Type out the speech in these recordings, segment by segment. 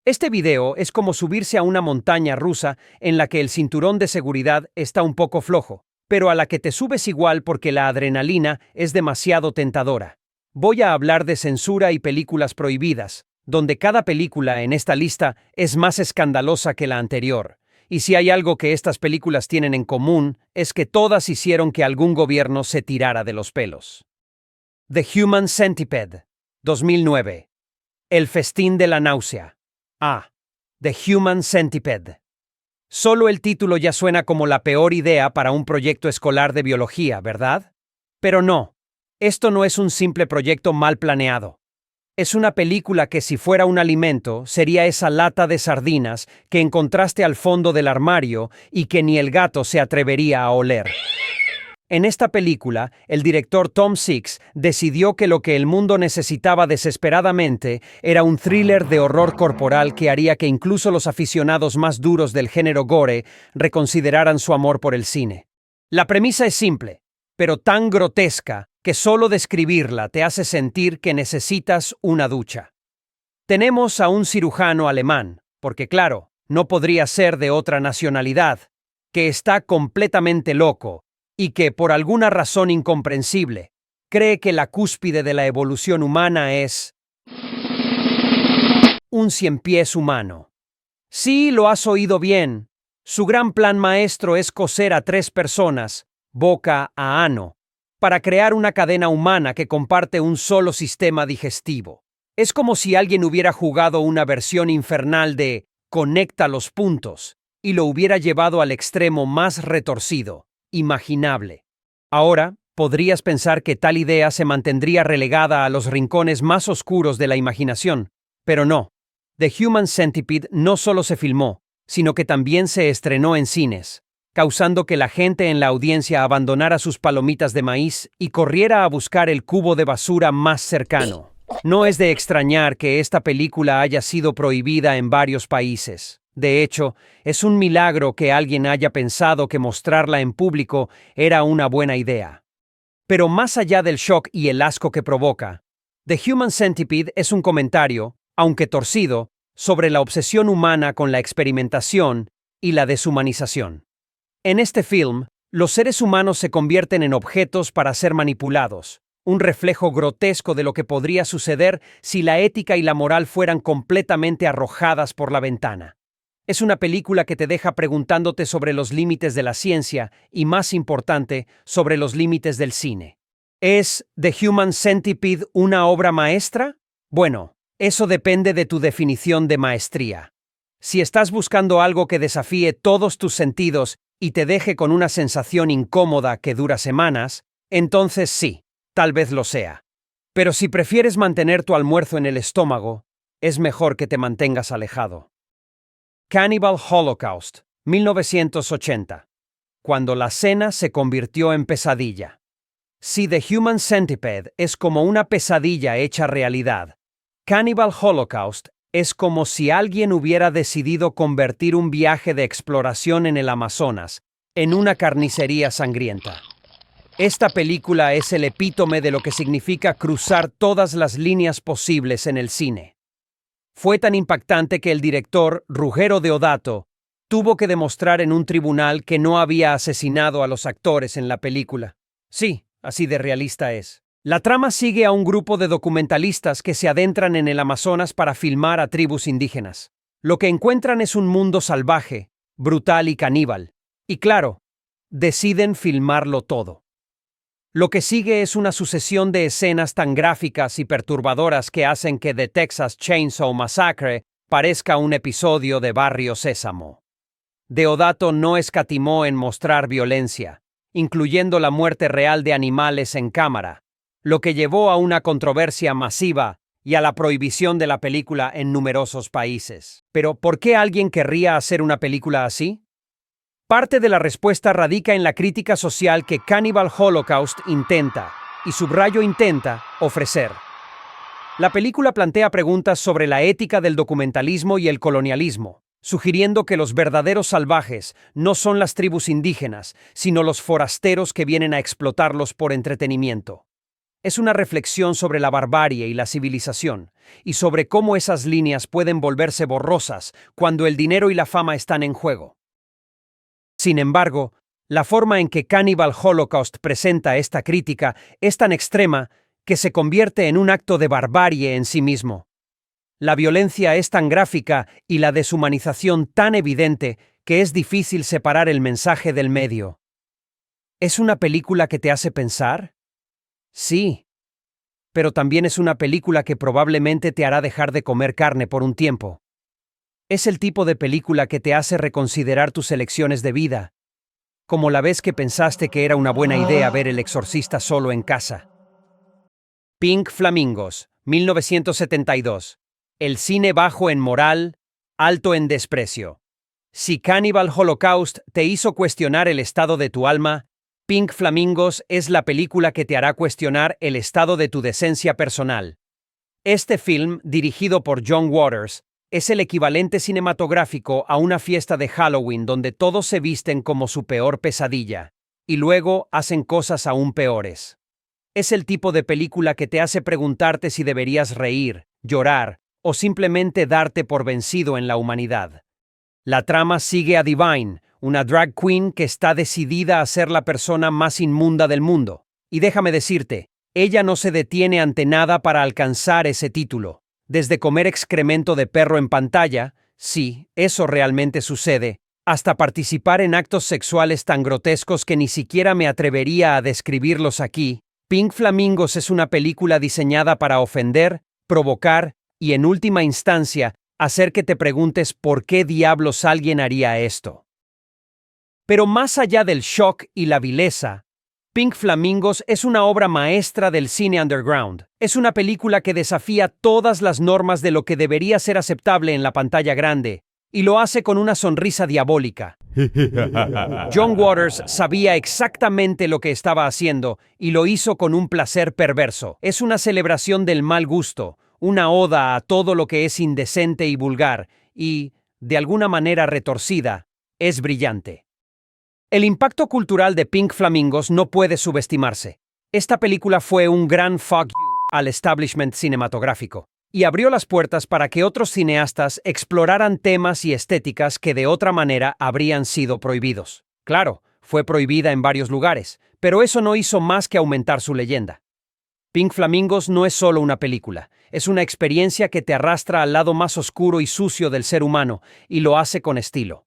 Este video es como subirse a una montaña rusa en la que el cinturón de seguridad está un poco flojo, pero a la que te subes igual porque la adrenalina es demasiado tentadora. Voy a hablar de censura y películas prohibidas, donde cada película en esta lista es más escandalosa que la anterior. Y si hay algo que estas películas tienen en común, es que todas hicieron que algún gobierno se tirara de los pelos. The Human Centipede, 2009. El festín de la náusea. The Human Centipede. Solo el título ya suena como la peor idea para un proyecto escolar de biología, ¿verdad? Pero no, esto no es un simple proyecto mal planeado. Es una película que, si fuera un alimento, sería esa lata de sardinas que encontraste al fondo del armario y que ni el gato se atrevería a oler. En esta película, el director Tom Six decidió que lo que el mundo necesitaba desesperadamente era un thriller de horror corporal que haría que incluso los aficionados más duros del género gore reconsideraran su amor por el cine. La premisa es simple, pero tan grotesca que solo describirla te hace sentir que necesitas una ducha. Tenemos a un cirujano alemán, porque claro, no podría ser de otra nacionalidad, que está completamente loco y que, por alguna razón incomprensible, cree que la cúspide de la evolución humana es un ciempiés humano. Sí, lo has oído bien. Su gran plan maestro es coser a 3 personas, boca a ano, para crear una cadena humana que comparte un solo sistema digestivo. Es como si alguien hubiera jugado una versión infernal de Conecta los puntos y lo hubiera llevado al extremo más retorcido imaginable. Ahora, podrías pensar que tal idea se mantendría relegada a los rincones más oscuros de la imaginación, pero no. The Human Centipede no solo se filmó, sino que también se estrenó en cines, causando que la gente en la audiencia abandonara sus palomitas de maíz y corriera a buscar el cubo de basura más cercano. No es de extrañar que esta película haya sido prohibida en varios países. De hecho, es un milagro que alguien haya pensado que mostrarla en público era una buena idea. Pero más allá del shock y el asco que provoca, The Human Centipede es un comentario, aunque torcido, sobre la obsesión humana con la experimentación y la deshumanización. En este film, los seres humanos se convierten en objetos para ser manipulados, un reflejo grotesco de lo que podría suceder si la ética y la moral fueran completamente arrojadas por la ventana. Es una película que te deja preguntándote sobre los límites de la ciencia y, más importante, sobre los límites del cine. ¿Es The Human Centipede una obra maestra? Bueno, eso depende de tu definición de maestría. Si estás buscando algo que desafíe todos tus sentidos y te deje con una sensación incómoda que dura semanas, entonces sí, tal vez lo sea. Pero si prefieres mantener tu almuerzo en el estómago, es mejor que te mantengas alejado. Cannibal Holocaust, 1980. Cuando la cena se convirtió en pesadilla. Si The Human Centipede es como una pesadilla hecha realidad, Cannibal Holocaust es como si alguien hubiera decidido convertir un viaje de exploración en el Amazonas en una carnicería sangrienta. Esta película es el epítome de lo que significa cruzar todas las líneas posibles en el cine. Fue tan impactante que el director, Ruggero Deodato, tuvo que demostrar en un tribunal que no había asesinado a los actores en la película. Sí, así de realista es. La trama sigue a un grupo de documentalistas que se adentran en el Amazonas para filmar a tribus indígenas. Lo que encuentran es un mundo salvaje, brutal y caníbal. Y claro, deciden filmarlo todo. Lo que sigue es una sucesión de escenas tan gráficas y perturbadoras que hacen que The Texas Chainsaw Massacre parezca un episodio de Barrio Sésamo. Deodato no escatimó en mostrar violencia, incluyendo la muerte real de animales en cámara, lo que llevó a una controversia masiva y a la prohibición de la película en numerosos países. Pero, ¿por qué alguien querría hacer una película así? Parte de la respuesta radica en la crítica social que Cannibal Holocaust intenta, y subrayo intenta, ofrecer. La película plantea preguntas sobre la ética del documentalismo y el colonialismo, sugiriendo que los verdaderos salvajes no son las tribus indígenas, sino los forasteros que vienen a explotarlos por entretenimiento. Es una reflexión sobre la barbarie y la civilización, y sobre cómo esas líneas pueden volverse borrosas cuando el dinero y la fama están en juego. Sin embargo, la forma en que Cannibal Holocaust presenta esta crítica es tan extrema que se convierte en un acto de barbarie en sí mismo. La violencia es tan gráfica y la deshumanización tan evidente que es difícil separar el mensaje del medio. ¿Es una película que te hace pensar? Sí, pero también es una película que probablemente te hará dejar de comer carne por un tiempo. Es el tipo de película que te hace reconsiderar tus elecciones de vida, como la vez que pensaste que era una buena idea ver El Exorcista solo en casa. Pink Flamingos, 1972. El cine bajo en moral, alto en desprecio. Si Cannibal Holocaust te hizo cuestionar el estado de tu alma, Pink Flamingos es la película que te hará cuestionar el estado de tu decencia personal. Este film, dirigido por John Waters, es el equivalente cinematográfico a una fiesta de Halloween donde todos se visten como su peor pesadilla, y luego hacen cosas aún peores. Es el tipo de película que te hace preguntarte si deberías reír, llorar o simplemente darte por vencido en la humanidad. La trama sigue a Divine, una drag queen que está decidida a ser la persona más inmunda del mundo. Y déjame decirte, ella no se detiene ante nada para alcanzar ese título. Desde comer excremento de perro en pantalla, sí, eso realmente sucede, hasta participar en actos sexuales tan grotescos que ni siquiera me atrevería a describirlos aquí. Pink Flamingos es una película diseñada para ofender, provocar y, en última instancia, hacer que te preguntes por qué diablos alguien haría esto. Pero más allá del shock y la vileza, Pink Flamingos es una obra maestra del cine underground. Es una película que desafía todas las normas de lo que debería ser aceptable en la pantalla grande, y lo hace con una sonrisa diabólica. John Waters sabía exactamente lo que estaba haciendo y lo hizo con un placer perverso. Es una celebración del mal gusto, una oda a todo lo que es indecente y vulgar, y, de alguna manera retorcida, es brillante. El impacto cultural de Pink Flamingos no puede subestimarse. Esta película fue un gran fuck you al establishment cinematográfico, y abrió las puertas para que otros cineastas exploraran temas y estéticas que de otra manera habrían sido prohibidos. Claro, fue prohibida en varios lugares, pero eso no hizo más que aumentar su leyenda. Pink Flamingos no es solo una película, es una experiencia que te arrastra al lado más oscuro y sucio del ser humano, y lo hace con estilo.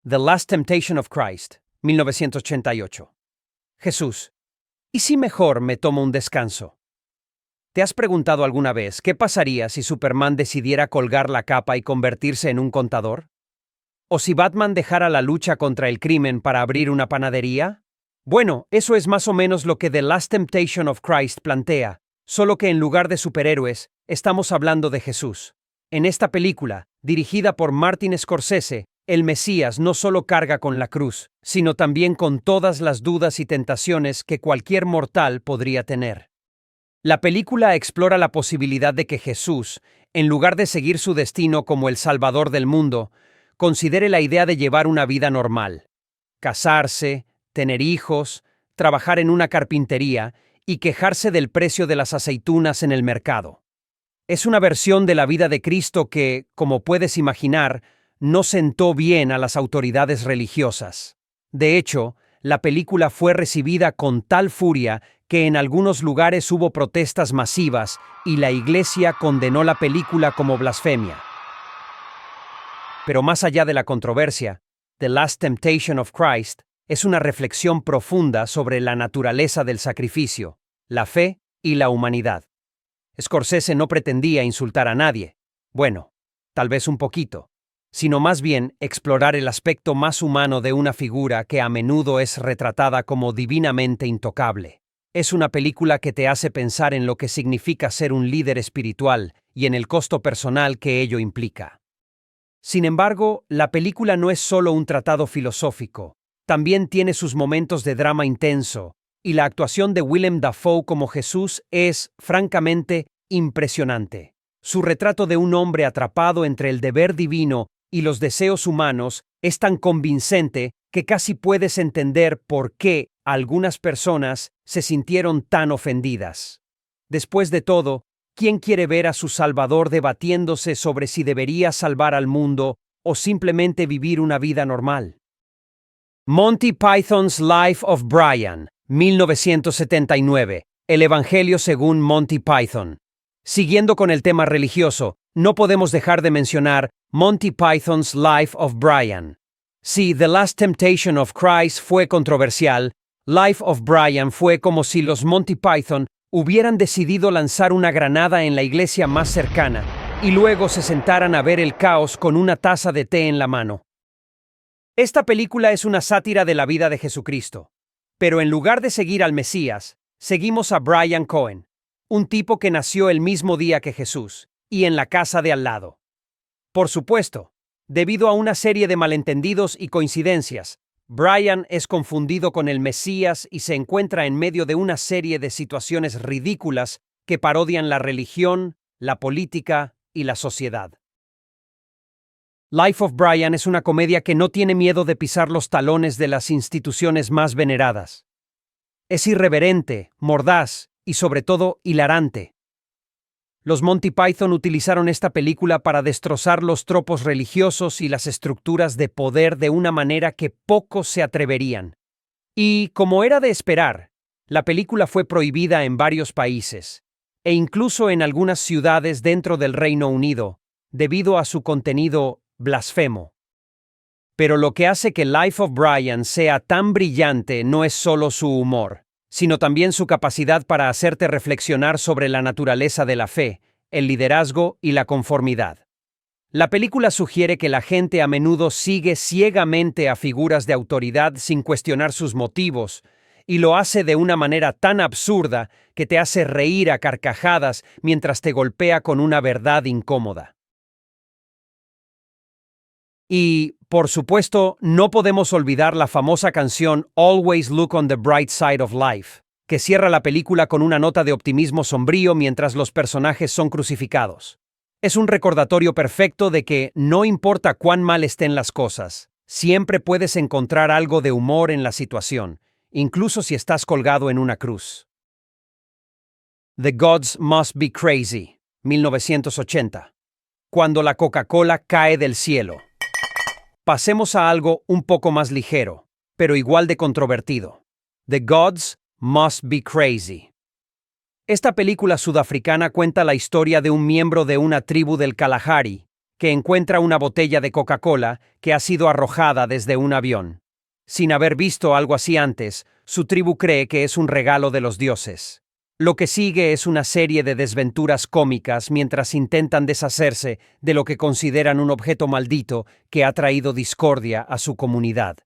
The Last Temptation of Christ, 1988. Jesús, ¿y si mejor me tomo un descanso? ¿Te has preguntado alguna vez qué pasaría si Superman decidiera colgar la capa y convertirse en un contador? ¿O si Batman dejara la lucha contra el crimen para abrir una panadería? Bueno, eso es más o menos lo que The Last Temptation of Christ plantea, solo que en lugar de superhéroes, estamos hablando de Jesús. En esta película, dirigida por Martin Scorsese, el Mesías no solo carga con la cruz, sino también con todas las dudas y tentaciones que cualquier mortal podría tener. La película explora la posibilidad de que Jesús, en lugar de seguir su destino como el Salvador del mundo, considere la idea de llevar una vida normal. Casarse, tener hijos, trabajar en una carpintería y quejarse del precio de las aceitunas en el mercado. Es una versión de la vida de Cristo que, como puedes imaginar, no sentó bien a las autoridades religiosas. De hecho, la película fue recibida con tal furia que en algunos lugares hubo protestas masivas y la Iglesia condenó la película como blasfemia. Pero más allá de la controversia, The Last Temptation of Christ es una reflexión profunda sobre la naturaleza del sacrificio, la fe y la humanidad. Scorsese no pretendía insultar a nadie, bueno, tal vez un poquito, sino más bien explorar el aspecto más humano de una figura que a menudo es retratada como divinamente intocable. Es una película que te hace pensar en lo que significa ser un líder espiritual y en el costo personal que ello implica. Sin embargo, la película no es solo un tratado filosófico, también tiene sus momentos de drama intenso, y la actuación de Willem Dafoe como Jesús es, francamente, impresionante. Su retrato de un hombre atrapado entre el deber divino y los deseos humanos es tan convincente que casi puedes entender por qué algunas personas se sintieron tan ofendidas. Después de todo, ¿quién quiere ver a su Salvador debatiéndose sobre si debería salvar al mundo o simplemente vivir una vida normal? Monty Python's Life of Brian, 1979. El Evangelio según Monty Python. Siguiendo con el tema religioso, no podemos dejar de mencionar Monty Python's Life of Brian. Si The Last Temptation of Christ fue controversial, Life of Brian fue como si los Monty Python hubieran decidido lanzar una granada en la iglesia más cercana y luego se sentaran a ver el caos con una taza de té en la mano. Esta película es una sátira de la vida de Jesucristo, pero en lugar de seguir al Mesías, seguimos a Brian Cohen, un tipo que nació el mismo día que Jesús, y en la casa de al lado. Por supuesto, debido a una serie de malentendidos y coincidencias, Brian es confundido con el Mesías y se encuentra en medio de una serie de situaciones ridículas que parodian la religión, la política y la sociedad. Life of Brian es una comedia que no tiene miedo de pisar los talones de las instituciones más veneradas. Es irreverente, mordaz y sobre todo hilarante. Los Monty Python utilizaron esta película para destrozar los tropos religiosos y las estructuras de poder de una manera que pocos se atreverían. Y, como era de esperar, la película fue prohibida en varios países, e incluso en algunas ciudades dentro del Reino Unido, debido a su contenido blasfemo. Pero lo que hace que Life of Brian sea tan brillante no es solo su humor, sino también su capacidad para hacerte reflexionar sobre la naturaleza de la fe, el liderazgo y la conformidad. La película sugiere que la gente a menudo sigue ciegamente a figuras de autoridad sin cuestionar sus motivos, y lo hace de una manera tan absurda que te hace reír a carcajadas mientras te golpea con una verdad incómoda. Y, por supuesto, no podemos olvidar la famosa canción Always Look on the Bright Side of Life, que cierra la película con una nota de optimismo sombrío mientras los personajes son crucificados. Es un recordatorio perfecto de que, no importa cuán mal estén las cosas, siempre puedes encontrar algo de humor en la situación, incluso si estás colgado en una cruz. The Gods Must Be Crazy, 1980. Cuando la Coca-Cola cae del cielo. Pasemos a algo un poco más ligero, pero igual de controvertido. The Gods Must Be Crazy. Esta película sudafricana cuenta la historia de un miembro de una tribu del Kalahari que encuentra una botella de Coca-Cola que ha sido arrojada desde un avión. Sin haber visto algo así antes, su tribu cree que es un regalo de los dioses. Lo que sigue es una serie de desventuras cómicas mientras intentan deshacerse de lo que consideran un objeto maldito que ha traído discordia a su comunidad.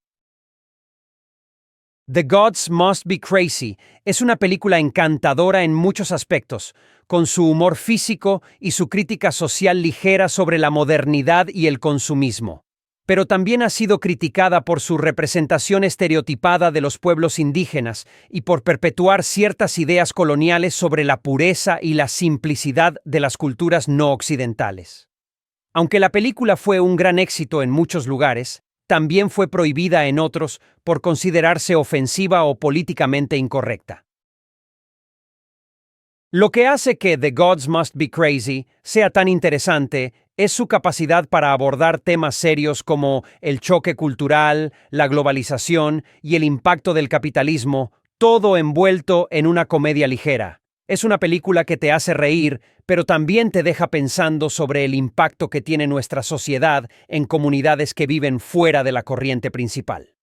The Gods Must Be Crazy es una película encantadora en muchos aspectos, con su humor físico y su crítica social ligera sobre la modernidad y el consumismo. Pero también ha sido criticada por su representación estereotipada de los pueblos indígenas y por perpetuar ciertas ideas coloniales sobre la pureza y la simplicidad de las culturas no occidentales. Aunque la película fue un gran éxito en muchos lugares, también fue prohibida en otros por considerarse ofensiva o políticamente incorrecta. Lo que hace que The Gods Must Be Crazy sea tan interesante es su capacidad para abordar temas serios como el choque cultural, la globalización y el impacto del capitalismo, todo envuelto en una comedia ligera. Es una película que te hace reír, pero también te deja pensando sobre el impacto que tiene nuestra sociedad en comunidades que viven fuera de la corriente principal.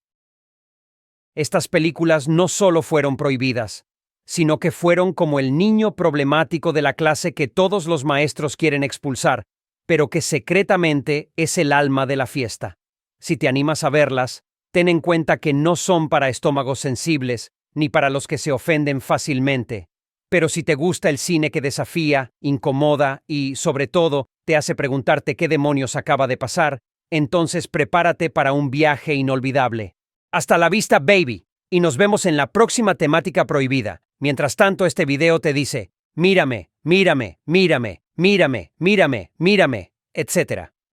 Estas películas no solo fueron prohibidas, sino que fueron como el niño problemático de la clase que todos los maestros quieren expulsar, pero que secretamente es el alma de la fiesta. Si te animas a verlas, ten en cuenta que no son para estómagos sensibles, ni para los que se ofenden fácilmente. Pero si te gusta el cine que desafía, incomoda y, sobre todo, te hace preguntarte qué demonios acaba de pasar, entonces prepárate para un viaje inolvidable. Hasta la vista, baby, y nos vemos en la próxima temática prohibida. Mientras tanto, este video te dice, mírame, mírame, mírame, mírame, mírame, mírame, etc.